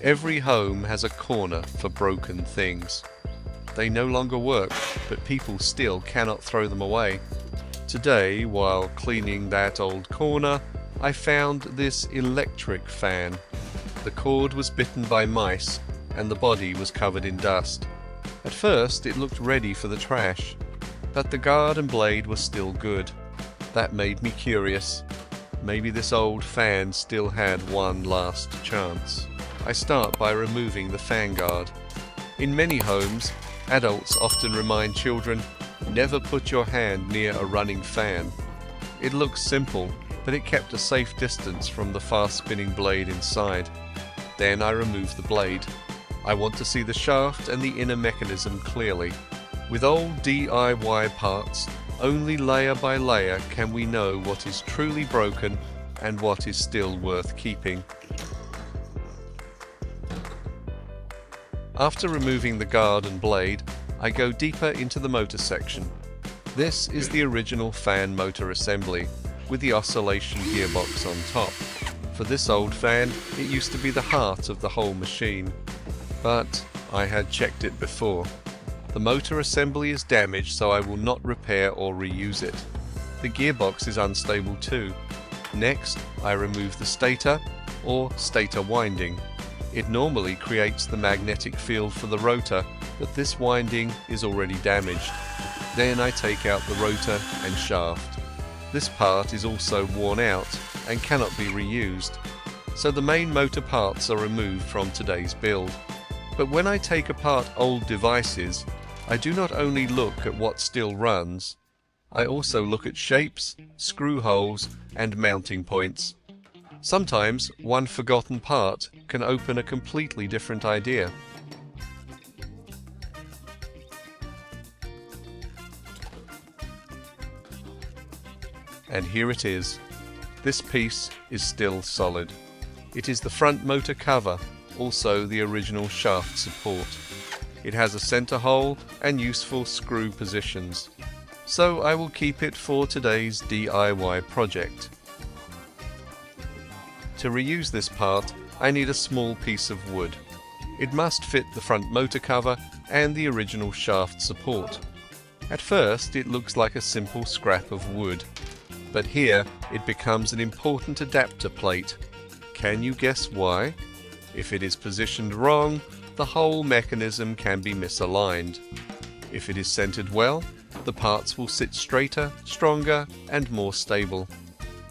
Every home has a corner for broken things. They no longer work, but people still cannot throw them away. Today, while cleaning that old corner, I found this electric fan. The cord was bitten by mice, and the body was covered in dust. At first it looked ready for the trash, but the guard and blade were still good. That made me curious. Maybe this old fan still had one last chance. I start by removing the fan guard. In many homes, adults often remind children, never put your hand near a running fan. It looks simple, but it kept a safe distance from the fast-spinning blade inside. Then I remove the blade. I want to see the shaft and the inner mechanism clearly. With old DIY parts, only layer by layer can we know what is truly broken and what is still worth keeping. After removing the guard and blade, I go deeper into the motor section. This is the original fan motor assembly, with the oscillation gearbox on top. For this old fan, it used to be the heart of the whole machine. But I had checked it before. The motor assembly is damaged, so I will not repair or reuse it. The gearbox is unstable too. Next, I remove the stator, or stator winding. It normally creates the magnetic field for the rotor, but this winding is already damaged. Then I take out the rotor and shaft. This part is also worn out and cannot be reused, so the main motor parts are removed from today's build. But when I take apart old devices, I do not only look at what still runs, I also look at shapes, screw holes and mounting points. Sometimes one forgotten part can open a completely different idea. And here it is. This piece is still solid. It is the front motor cover, also the original shaft support. It has a center hole and useful screw positions. So I will keep it for today's DIY project. To reuse this part, I need a small piece of wood. It must fit the front motor cover and the original shaft support. At first it looks like a simple scrap of wood, but here it becomes an important adapter plate. Can you guess why? If it is positioned wrong, the whole mechanism can be misaligned. If it is centered well, the parts will sit straighter, stronger and more stable.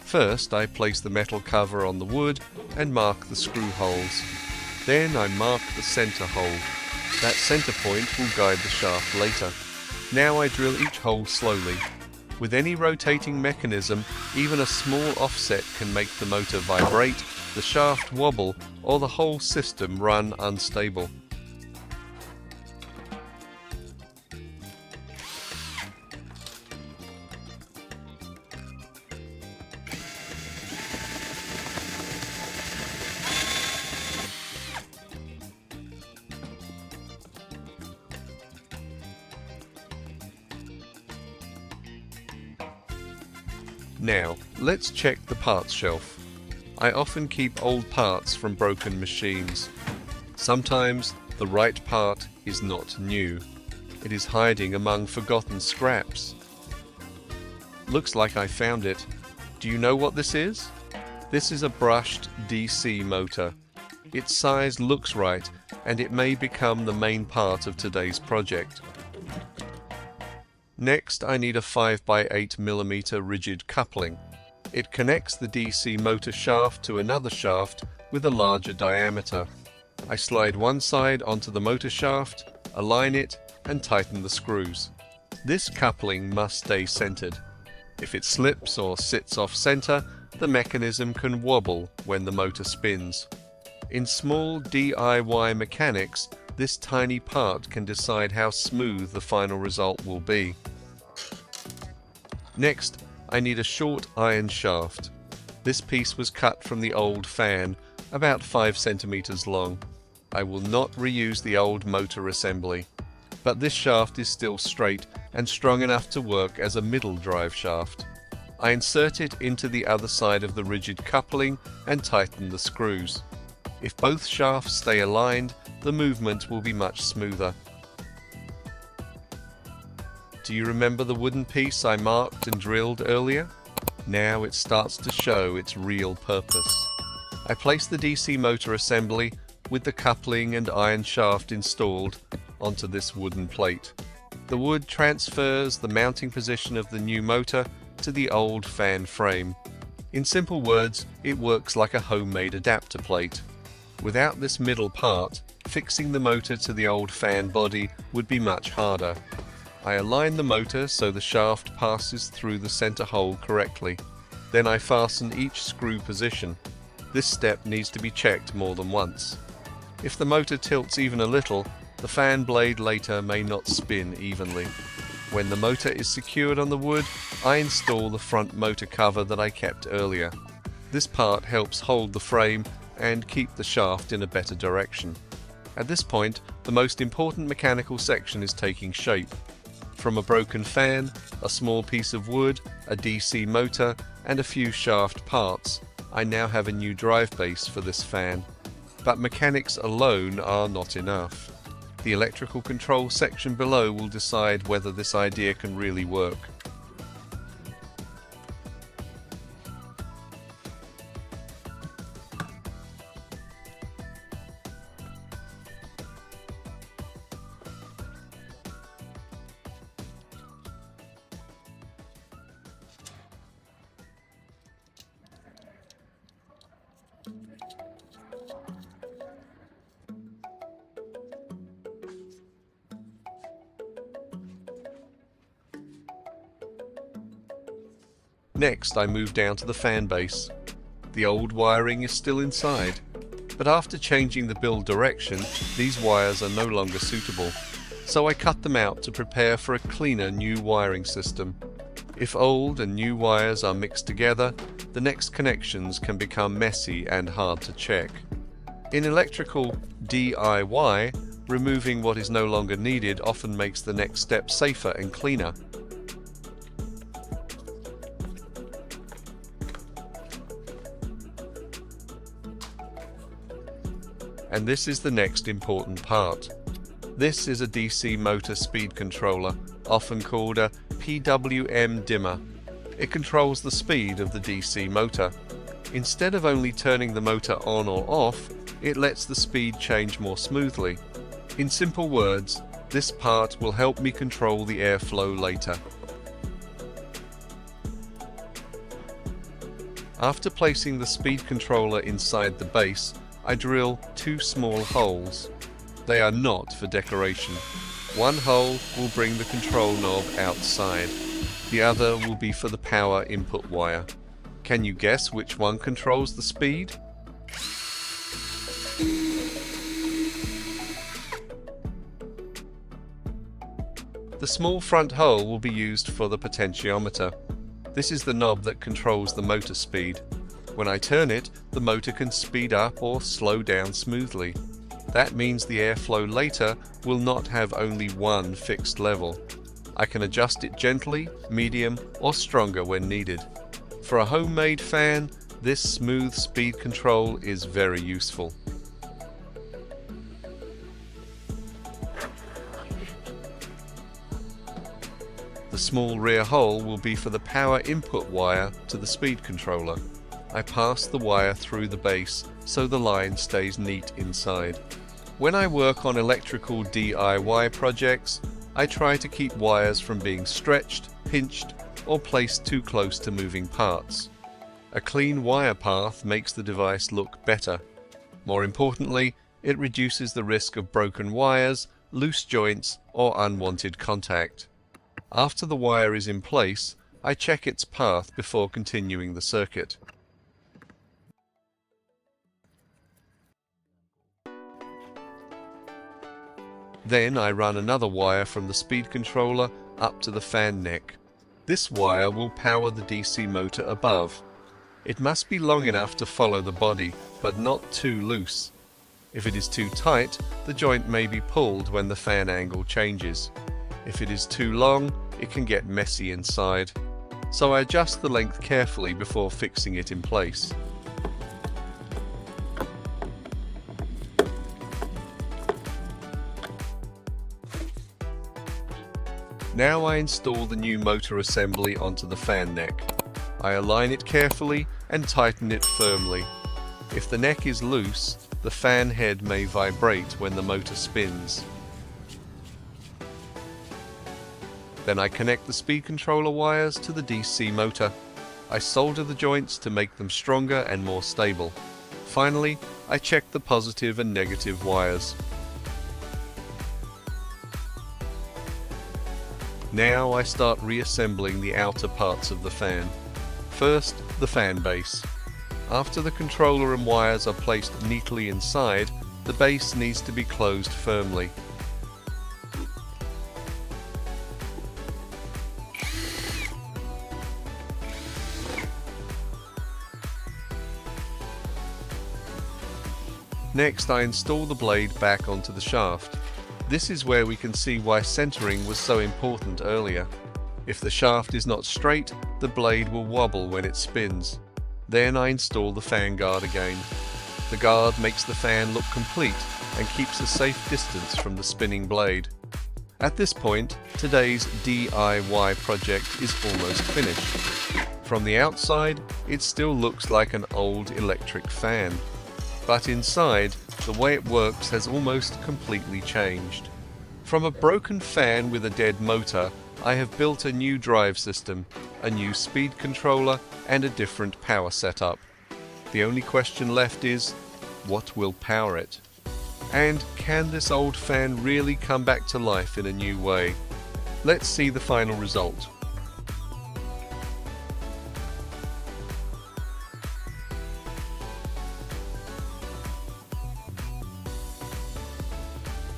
First I place the metal cover on the wood and mark the screw holes. Then I mark the center hole. That center point will guide the shaft later. Now I drill each hole slowly. With any rotating mechanism, even a small offset can make the motor vibrate, the shaft wobble, or the whole system run unstable. Now, let's check the parts shelf. I often keep old parts from broken machines. Sometimes the right part is not new. It is hiding among forgotten scraps. Looks like I found it. Do you know what this is? This is a brushed DC motor. Its size looks right, and it may become the main part of today's project. Next, I need a 5x8mm rigid coupling. It connects the DC motor shaft to another shaft with a larger diameter. I slide one side onto the motor shaft, align it, and tighten the screws. This coupling must stay centered. If it slips or sits off center, the mechanism can wobble when the motor spins. In small DIY mechanics, this tiny part can decide how smooth the final result will be. Next, I need a short iron shaft. This piece was cut from the old fan, about 5 centimeters long. I will not reuse the old motor assembly, but this shaft is still straight and strong enough to work as a middle drive shaft. I insert it into the other side of the rigid coupling and tighten the screws. If both shafts stay aligned, the movement will be much smoother. Do you remember the wooden piece I marked and drilled earlier? Now it starts to show its real purpose. I place the DC motor assembly with the coupling and iron shaft installed onto this wooden plate. The wood transfers the mounting position of the new motor to the old fan frame. In simple words, it works like a homemade adapter plate. Without this middle part, fixing the motor to the old fan body would be much harder. I align the motor so the shaft passes through the center hole correctly. Then I fasten each screw position. This step needs to be checked more than once. If the motor tilts even a little, the fan blade later may not spin evenly. When the motor is secured on the wood, I install the front motor cover that I kept earlier. This part helps hold the frame and keep the shaft in a better direction. At this point, the most important mechanical section is taking shape. From a broken fan, a small piece of wood, a DC motor, and a few shaft parts, I now have a new drive base for this fan. But mechanics alone are not enough. The electrical control section below will decide whether this idea can really work. Next, I move down to the fan base. The old wiring is still inside, but after changing the build direction, these wires are no longer suitable, so I cut them out to prepare for a cleaner new wiring system. If old and new wires are mixed together, the next connections can become messy and hard to check. In electrical DIY, removing what is no longer needed often makes the next step safer and cleaner. And this is the next important part. This is a DC motor speed controller, often called a PWM dimmer. It controls the speed of the DC motor. Instead of only turning the motor on or off, it lets the speed change more smoothly. In simple words, this part will help me control the airflow later. After placing the speed controller inside the base, I drill 2 small holes. They are not for decoration. One hole will bring the control knob outside. The other will be for the power input wire. Can you guess which one controls the speed? The small front hole will be used for the potentiometer. This is the knob that controls the motor speed. When I turn it, the motor can speed up or slow down smoothly. That means the airflow later will not have only one fixed level. I can adjust it gently, medium, or stronger when needed. For a homemade fan, this smooth speed control is very useful. The small rear hole will be for the power input wire to the speed controller. I pass the wire through the base so the line stays neat inside. When I work on electrical DIY projects, I try to keep wires from being stretched, pinched, or placed too close to moving parts. A clean wire path makes the device look better. More importantly, it reduces the risk of broken wires, loose joints, or unwanted contact. After the wire is in place, I check its path before continuing the circuit. Then I run another wire from the speed controller up to the fan neck. This wire will power the DC motor above. It must be long enough to follow the body, but not too loose. If it is too tight, the joint may be pulled when the fan angle changes. If it is too long, it can get messy inside. So I adjust the length carefully before fixing it in place. Now I install the new motor assembly onto the fan neck. I align it carefully and tighten it firmly. If the neck is loose, the fan head may vibrate when the motor spins. Then I connect the speed controller wires to the DC motor. I solder the joints to make them stronger and more stable. Finally, I check the positive and negative wires. Now I start reassembling the outer parts of the fan. First, the fan base. After the controller and wires are placed neatly inside, the base needs to be closed firmly. Next, I install the blade back onto the shaft. This is where we can see why centering was so important earlier. If the shaft is not straight, the blade will wobble when it spins. Then I install the fan guard again. The guard makes the fan look complete and keeps a safe distance from the spinning blade. At this point, today's DIY project is almost finished. From the outside, it still looks like an old electric fan. But inside, the way it works has almost completely changed. From a broken fan with a dead motor, I have built a new drive system, a new speed controller, and a different power setup. The only question left is, what will power it? And can this old fan really come back to life in a new way? Let's see the final result.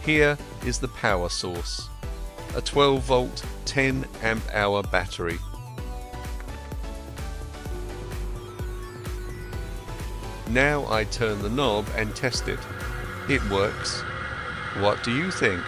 Here is the power source, a 12-volt, 10-amp-hour battery. Now I turn the knob and test it. It works. What do you think?